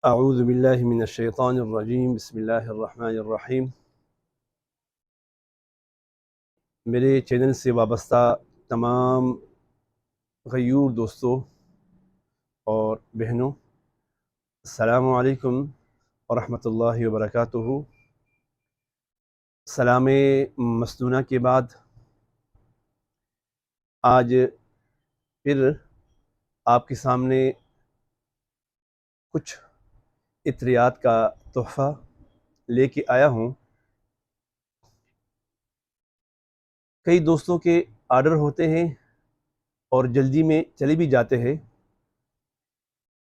اعوذ باللہ من الشیطان الرجیم، بسم اللہ الرحمن الرحیم۔ میرے چینل سے وابستہ تمام غیور دوستوں اور بہنوں، السلام علیکم ورحمۃ اللہ وبرکاتہ۔ سلام مسنونہ کے بعد آج پھر آپ کے سامنے کچھ اطریات کا تحفہ لے کے آیا ہوں۔ کئی دوستوں کے آرڈر ہوتے ہیں اور جلدی میں چلے بھی جاتے ہیں،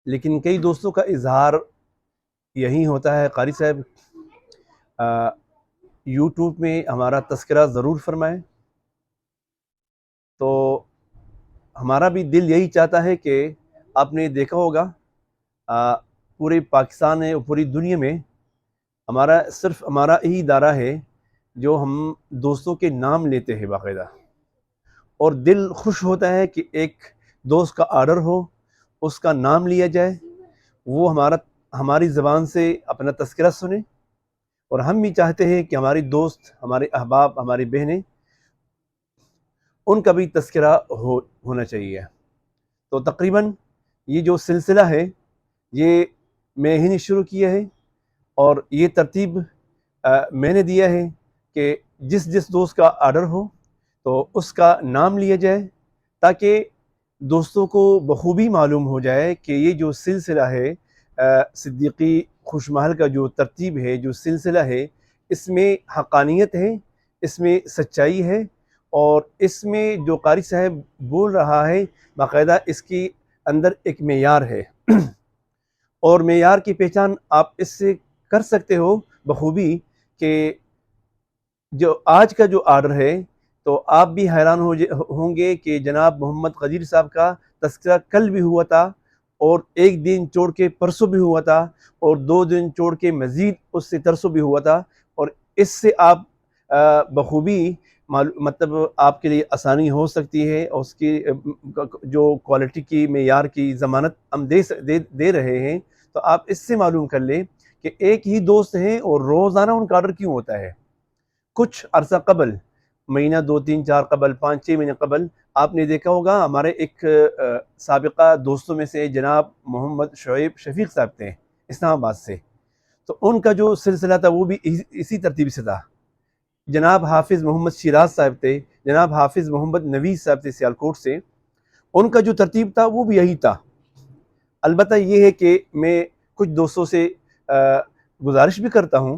لیکن کئی دوستوں کا اظہار یہی ہوتا ہے، قاری صاحب یوٹیوب میں ہمارا تذکرہ ضرور فرمائیں۔ تو ہمارا بھی دل یہی چاہتا ہے کہ آپ نے دیکھا ہوگا پورے پاکستان ہے اور پوری دنیا میں صرف ہمارا یہی ادارہ ہے جو ہم دوستوں کے نام لیتے ہیں باقاعدہ، اور دل خوش ہوتا ہے کہ ایک دوست کا آرڈر ہو، اس کا نام لیا جائے، وہ ہماری زبان سے اپنا تذکرہ سنے، اور ہم بھی چاہتے ہیں کہ ہماری دوست، ہمارے احباب، ہماری بہنیں، ان کا بھی تذکرہ ہونا چاہیے۔ تو تقریباً یہ جو سلسلہ ہے یہ میں ہی نے شروع کیا ہے، اور یہ ترتیب میں نے دیا ہے کہ جس دوست کا آرڈر ہو تو اس کا نام لیا جائے، تاکہ دوستوں کو بخوبی معلوم ہو جائے کہ یہ جو سلسلہ ہے صدیقی خوش محل کا جو ترتیب ہے، جو سلسلہ ہے، اس میں حقانیت ہے، اس میں سچائی ہے، اور اس میں جو قاری صاحب بول رہا ہے باقاعدہ اس کی اندر ایک معیار ہے، اور معیار کی پہچان آپ اس سے کر سکتے ہو بخوبی کہ جو آج کا جو آرڈر ہے، تو آپ بھی حیران ہوں گے کہ جناب محمد قدیر صاحب کا تذکرہ کل بھی ہوا تھا، اور ایک دن چھوڑ کے پرسوں بھی ہوا تھا، اور 2 دن چھوڑ کے مزید اس سے ترسوں بھی ہوا تھا، اور اس سے آپ بخوبی مطلب آپ کے لیے آسانی ہو سکتی ہے، اور اس کی جو کوالٹی کی معیار کی ضمانت ہم دے رہے ہیں۔ تو آپ اس سے معلوم کر لیں کہ ایک ہی دوست ہیں اور روزانہ ان کا آرڈر کیوں ہوتا ہے۔ کچھ عرصہ قبل، مہینہ 2 3 4 قبل، 5 6 مہینے قبل، آپ نے دیکھا ہوگا ہمارے ایک سابقہ دوستوں میں سے جناب محمد شعیب شفیق صاحب تھے اسلام آباد سے، تو ان کا جو سلسلہ تھا وہ بھی اسی ترتیب سے تھا۔ جناب حافظ محمد شیراز صاحب تھے، جناب حافظ محمد نویز صاحب تھے سیالکوٹ سے، ان کا جو ترتیب تھا وہ بھی یہی تھا۔ البتہ یہ ہے کہ میں کچھ دوستوں سے گزارش بھی کرتا ہوں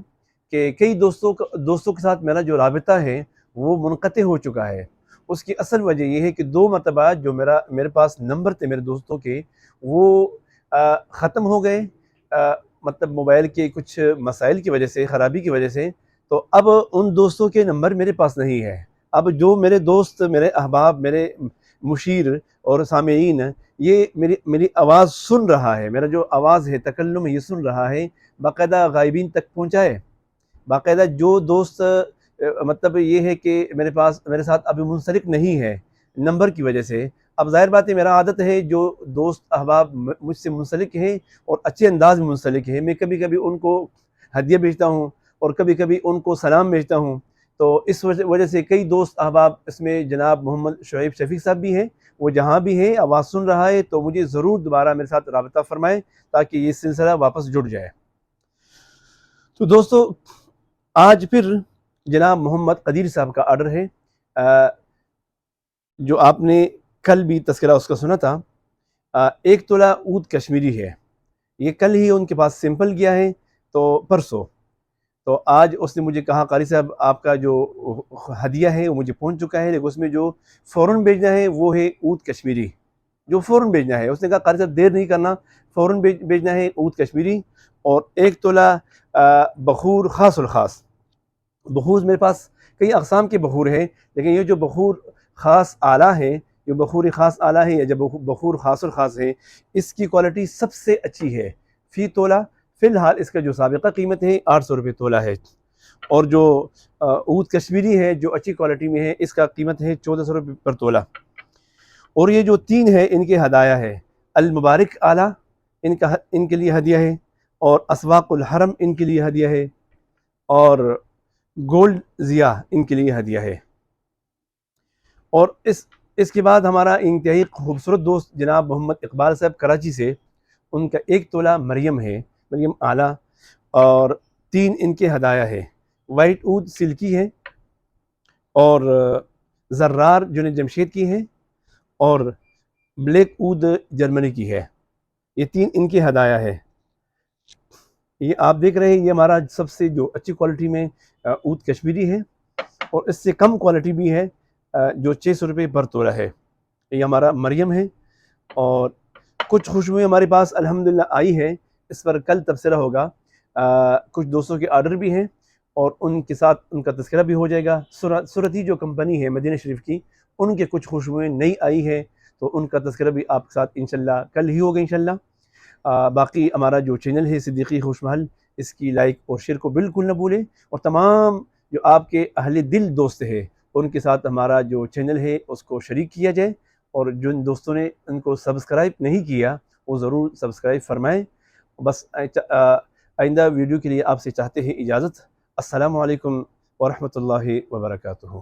کہ کئی دوستوں کے ساتھ میرا جو رابطہ ہے وہ منقطع ہو چکا ہے۔ اس کی اصل وجہ یہ ہے کہ 2 مرتبہ جو میرے پاس نمبر تھے میرے دوستوں کے، وہ ختم ہو گئے، مطلب موبائل کے کچھ مسائل کی وجہ سے، خرابی کی وجہ سے۔ تو اب ان دوستوں کے نمبر میرے پاس نہیں ہے۔ اب جو میرے دوست، میرے احباب، میرے مشیر اور سامعین یہ میری آواز سن رہا ہے، میرا جو آواز ہے، تکلم یہ سن رہا ہے، باقاعدہ غائبین تک پہنچائے۔ باقاعدہ جو دوست مطلب یہ ہے کہ میرے ساتھ ابھی منسلک نہیں ہے نمبر کی وجہ سے، اب ظاہر بات ہے میرا عادت ہے جو دوست احباب مجھ سے منسلک ہیں اور اچھے انداز میں منسلک ہیں، میں کبھی کبھی ان کو ہدیہ بھیجتا ہوں اور کبھی کبھی ان کو سلام بھیجتا ہوں۔ تو اس وجہ سے کئی دوست احباب، اس میں جناب محمد شعیب شفیق صاحب بھی ہیں، وہ جہاں بھی ہے آواز سن رہا ہے تو مجھے ضرور دوبارہ میرے ساتھ رابطہ فرمائیں تاکہ یہ سلسلہ واپس جڑ جائے۔ تو دوستو، آج پھر جناب محمد قدیر صاحب کا آرڈر ہے، جو آپ نے کل بھی تذکرہ اس کا سنا تھا۔ 1 تولہ عود کشمیری ہے، یہ کل ہی ان کے پاس سیمپل گیا ہے، تو پرسوں تو آج اس نے مجھے کہا قاری صاحب آپ کا جو ہدیہ ہے وہ مجھے پہنچ چکا ہے، لیکن اس میں جو فوراً بھیجنا ہے وہ ہے عود کشمیری، جو فوراً بھیجنا ہے۔ اس نے کہا قاری صاحب دیر نہیں کرنا، فوراً بھیجنا ہے عود کشمیری، اور 1 تولہ بخور خاص الخاص۔ بخور میرے پاس کئی اقسام کے بخور ہیں، لیکن یہ جو بخور خاص اعلیٰ ہے، جو بخور خاص اعلیٰ ہے یا جب بخور خاص الخاص ہے، اس کی کوالٹی سب سے اچھی ہے فی تولہ۔ فی الحال اس کا جو سابقہ قیمت ہے 800 روپے تولہ ہے، اور جو عود کشمیری ہے جو اچھی کوالٹی میں ہے، اس کا قیمت ہے 1400 روپے پر تولہ۔ اور یہ جو 3 ہے ان کے ہدایہ ہے، المبارک آلہ ان کے لیے ہدیہ ہے، اور اسواق الحرم ان کے لیے ہدیہ ہے، اور گولڈ ضیاء ان کے لیے ہدیہ ہے۔ اور اس کے بعد ہمارا انتہائی خوبصورت دوست جناب محمد اقبال صاحب کراچی سے، ان کا 1 تولہ مریم ہے، مریم اعلیٰ، اور 3 ان کے ہدایہ ہے۔ وائٹ اود سلکی ہے، اور زرار جنید جمشید کی ہے، اور بلیک اود جرمنی کی ہے۔ یہ 3 ان کے ہدایہ ہے۔ یہ آپ دیکھ رہے ہیں، یہ ہمارا سب سے جو اچھی کوالٹی میں اود کشمیری ہے، اور اس سے کم کوالٹی بھی ہے جو 600 روپے پر تولہ ہے۔ یہ ہمارا مریم ہے، اور کچھ خوشبوئیں ہمارے پاس الحمدللہ آئی ہے، اس پر کل تبصرہ ہوگا۔ کچھ دوستوں کے آرڈر بھی ہیں، اور ان کے ساتھ ان کا تذکرہ بھی ہو جائے گا۔ سرتی جو کمپنی ہے مدینہ شریف کی، ان کے کچھ خوشبوئیں نئی آئی ہے، تو ان کا تذکرہ بھی آپ کے ساتھ انشاءاللہ کل ہی ہوگا انشاءاللہ۔ باقی ہمارا جو چینل ہے صدیقی خوش محل، اس کی لائک اور شیئر کو بالکل نہ بھولیں، اور تمام جو آپ کے اہل دل دوست ہیں ان کے ساتھ ہمارا جو چینل ہے اس کو شریک کیا جائے، اور جن دوستوں نے ان کو سبسکرائب نہیں کیا وہ ضرور سبسکرائب فرمائیں۔ بس آئندہ ویڈیو کے لیے آپ سے چاہتے ہیں اجازت۔ السلام علیکم ورحمۃ اللہ وبرکاتہ۔